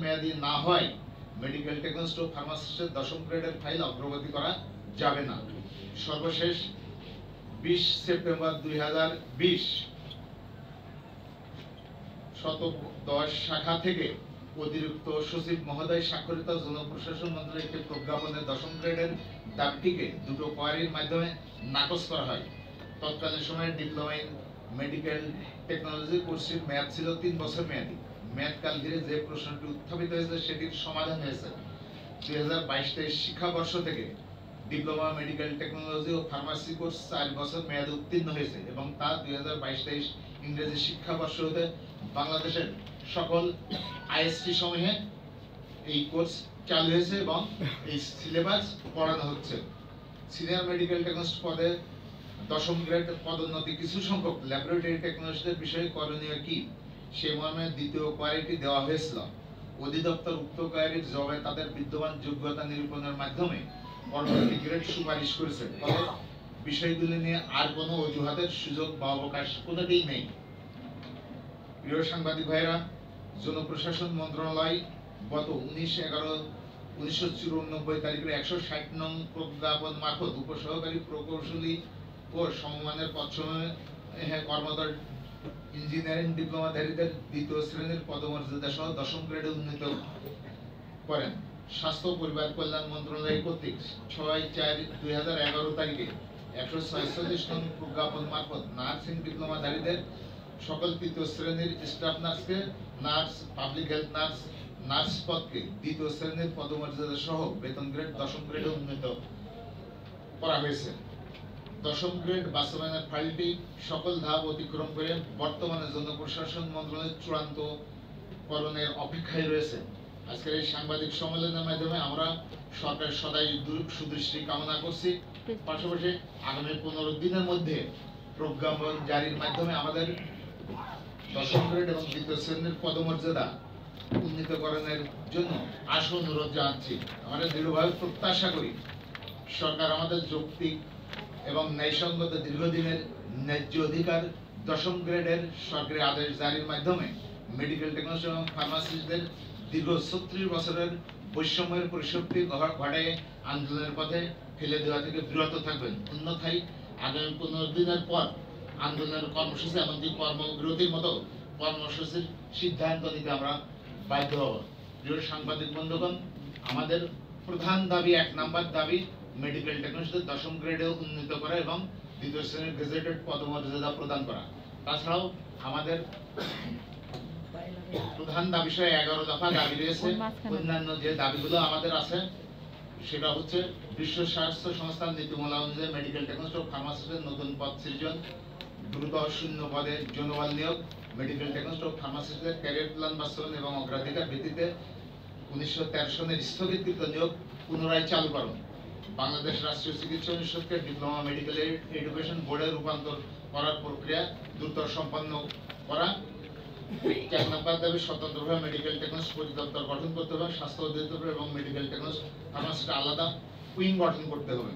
মেয়াদী না হয় মেডিকেল টেকনোলজিস্ট ও ফার্মাসিস্টের 10ম গ্রেডের ফাইল অগ্রগতি করা যাবে না। সর্বশেষ 20 সেপ্টেম্বর 2020 110 শাখা থেকে অতিরিক্ত সচিব মহোদয় স্বাক্ষরিত জনপ্রশাসন মন্ত্রণালয়ের একটি প্রজ্ঞাপনের 10ম গ্রেডের দাবিটিকে দুটো কোয়ারির মাধ্যমে নাকচ করা হয়। তৎকালীন সময়ে ডিপ্লোমা ইন মেডিকেল টেকনোলজি কোর্সের মেয়াদ ছিল 3 বছর মেয়াদী। মেয়াদকাল ঘিরে যে প্রশ্নটি উত্থাপিত হয়েছে সেটির সমাধান হয়েছে। 2022-23 শিক্ষাবর্ষ থেকে ডিপ্লোমা মেডিকেল টেকনোলজি ও ফার্মাসি কোর্স 4 বছর মেয়াদে উত্তীর্ণ হয়েছে এবং তা 2022-23 ইংরেজি শিক্ষাবর্ষ হতে বাংলাদেশের সকল আইএসটি সমূহে এই কোর্স চালু হয়েছে এবং এই সিলেবাস পড়ানো হচ্ছে। সিনিয়র মেডিকেল টেকনোলজিস্ট পদে 10ম গ্রেড পদোন্নতি কিছু সংখ্যক ল্যাবরেটরি টেকনোলজিস্টের বিষয়ে করণীয় কি সে মর্মে দ্বিতীয় কোয়ারিটি দেওয়া হয়েছিল। অধিদপ্তর উক্ত কোয়ারির জবাবে তাদের বিদ্যমান যোগ্যতা নিরূপণের মাধ্যমে পরবর্তী গ্রেড সুপারিশ করেছে। ফলে বিষয়গুলি নিয়ে আর কোনো অজুহাতের সুযোগ বা অবকাশ কোনোটিই নেই। প্রিয় সাংবাদিক ভাইরা, জনপ্রশাসন মন্ত্রণালয় গত 19/11/1994 তারিখে 160 নং প্রজ্ঞাপন মারফত উপসহকারী প্রকৌশলী ও সমমানের পদসমূহে কর্মরত ইঞ্জিনিয়ারিং ডিপ্লোমাধারীদের 2য় শ্রেণীর পদমর্যাদা সহ 10ম গ্রেডে উন্নীত করেন। স্বাস্থ্য পরিবার কল্যাণ মন্ত্রণালয় কর্তৃক 6/4/2011 তারিখে 146 নং প্রজ্ঞাপন মারফত নার্সিং ডিপ্লোমাধারীদের সকল 3য় শ্রেণীর স্টাফ নার্সকে nurse, public health nurse, nurse পদকে 2য় শ্রেণীর পদমর্যাদা সহ বেতন গ্রেড 10ম গ্রেডে উন্নীত করা হয়েছে। 10ম গ্রেড বাস্তবায়নের ফাইলটি সকল ধাপ অতিক্রম করে বর্তমানে জনপ্রশাসন মন্ত্রণালয়ের চূড়ান্তকরণের অপেক্ষায় রয়েছে। আজকের এই সাংবাদিক সম্মেলনের মাধ্যমে আমরা সরকারের সদাই সুদৃষ্টি কামনা করছি। পাশাপাশি আগামী 15 দিনের মধ্যে প্রজ্ঞাপন জারির মাধ্যমে আমাদের 10ম গ্রেড এবং 2য় শ্রেণীর পদমর্যাদা উন্নীতকরণের জন্য আশু অনুরোধ জানাচ্ছি। আমরা দৃঢ়ভাবে প্রত্যাশা করি সরকার আমাদের যৌক্তিক এবং ন্যায়সঙ্গত দীর্ঘদিনের ন্যায্য অধিকার 10ম গ্রেডের সরকারি আদেশ জারির মাধ্যমে মেডিকেল টেকনোলজি এবং ফার্মাসিস্টদের দীর্ঘ 36 বছরের বৈষম্যের পরিসমাপ্তি ঘটায় আন্দোলনের পথে ফেলে দেওয়া থেকে বিরত থাকবেন। অন্যথায় আগামী 15 দিনের পর আন্দোলনের কর্মসূচি এমনকি কর্মবিরতির মতো কর্মসূচির সিদ্ধান্ত নিতে আমরা বাধ্য হব। প্রিয় সাংবাদিক বন্ধুগণ, আমাদের প্রধান দাবি, 1 নম্বর দাবি মেডিকেল টেকনোলজিদের 10ম গ্রেডে উন্নীত করা এবং 2য় শ্রেণীর গেজেটেড পদমর্যাদা প্রদান করা। তাছাড়াও আমাদের প্রধান দাবি সহ 11 দফা দাবি রয়েছে। অন্যান্য যে দাবিগুলো আমাদের আছে সেটা হচ্ছে বিশ্ব স্বাস্থ্য সংস্থার নীতিমালা অনুযায়ী মেডিকেল টেকনোলজিস্ট ও ফার্মাসিস্টের নতুন পদ সৃজন, দ্রুত শূন্য পদে জনবল নিয়োগ, মেডিকেল টেকনোলজিস্ট ও ফার্মাসিস্টদের ক্যারিয়ার প্ল্যান বাস্তবায়ন এবং অগ্রাধিকার ভিত্তিতে 1913 সনের স্থগিতকৃত নিয়োগ পুনরায় চালুকরণ, বাংলাদেশ রাষ্ট্রীয় চিকিৎসা অনুষদকে ডিপ্লোমা মেডিকেল এডুকেশন বোর্ডে রূপান্তর করার প্রক্রিয়া দ্রুত সম্পন্ন করা। 4 নম্বর দাবি স্বতন্ত্রভাবে মেডিকেল টেকনোলজি পরিদপ্তর গঠন করতে হবে। স্বাস্থ্য অধিদপ্তর এবং মেডিকেল টেকনোলজি ফার্মাসিস্ট আলাদা উইং গঠন করতে হবে।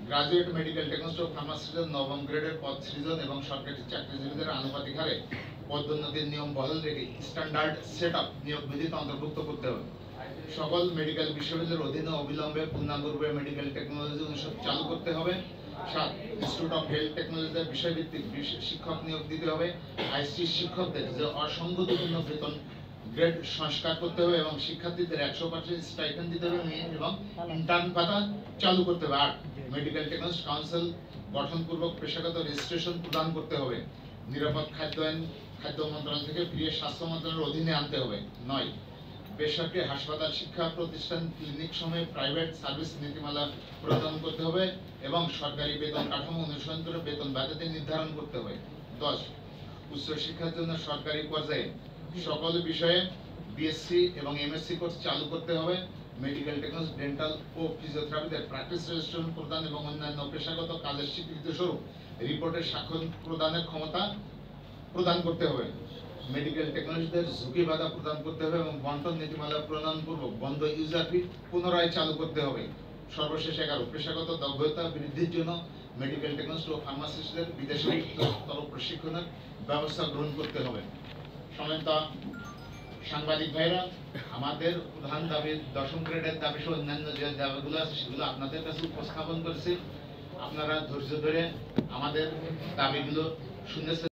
গ্রাজুয়েট মেডিকেল টেকনোলজি ও ফার্মাসিস্টের 9ম গ্রেডের পদ সৃজন এবং সরকারি চাকরিজীবীদের আনুপাতিক হারে পদোন্নতির নিয়ম বহাল রেখে স্ট্যান্ডার্ড সেটআপ নিয়োগ বিধিতে অন্তর্ভুক্ত করতে হবে। সকল মেডিকেল বিশ্ববিদ্যালয়ের অধীনে অবিলম্বে পূর্ণাঙ্গরূপে মেডিকেল টেকনোলজি অনুষদ চালু করতে হবে। 7 ইনস্টিটিউট অফ হেলথ টেকনোলজিতে বিষয়ভিত্তিক শিক্ষক নিয়োগ দিতে হবে। আইসিটি শিক্ষকদের যে অসঙ্গতিপূর্ণ বেতন গ্রেড সংস্কার করতে হবে এবং শিক্ষার্থীদের 100% স্টাইপেন্ড দিতে হবে এবং ইন্টার্ন ভাতা চালু করতে হবে। 8 মেডিকেল টেকনোলজি কাউন্সিল গঠনপূর্বক পেশাগত রেজিস্ট্রেশন প্রদান করতে হবে। নিরাপদ খাদ্য মন্ত্রণালয় থেকে ফিরিয়ে স্বাস্থ্য মন্ত্রণালয়ের অধীনে আনতে হবে। 9 বেসরকারি হাসপাতাল, শিক্ষা প্রতিষ্ঠান, ক্লিনিক সময়ে প্রাইভেট সার্ভিস নীতিমালা প্রদান করতে হবে এবং সরকারি বেতন কাঠামো অনুসরণ করে বেতন বাধ্যতা নির্ধারণ করতে হবে। 10 উচ্চশিক্ষার জন্য সরকারি পর্যায়ে সকল বিষয়ে বিএসসি এবং এমএসসি কোর্স চালু করতে হবে। মেডিকেল টেকনোলজি, ডেন্টাল ও ফিজিওথেরাপিদের প্র্যাকটিস রেজিস্ট্রেশন প্রদান এবং অন্যান্য পেশাগত কাজের স্বীকৃতি স্বরূপ রিপোর্টের স্বাক্ষর প্রদানের ক্ষমতা প্রদান করতে হবে। মেডিকেল টেকনোলজিদের ঝুঁকি বাধা প্রদান করতে হবে এবং বন্টন নীতিমালা প্রণয়নপূর্বক বন্ধ ইউজার ফি পুনরায় চালু করতে হবে। সর্বশেষ 11 পেশাগত দক্ষতা বৃদ্ধির জন্য মেডিকেল টেকনোলজি ও ফার্মাসিস্টদের বিদেশে প্রশিক্ষণের ব্যবস্থা গ্রহণ করতে হবে। সমান্তরাল সাংবাদিক ভাইরা, আমাদের প্রধান দাবি 10ম গ্রেডের দাবি সহ অন্যান্য যে দাবিগুলো আছে সেগুলো আপনাদের কাছে উপস্থাপন করেছি। আপনারা ধৈর্য ধরে আমাদের দাবিগুলো শুনেছেন।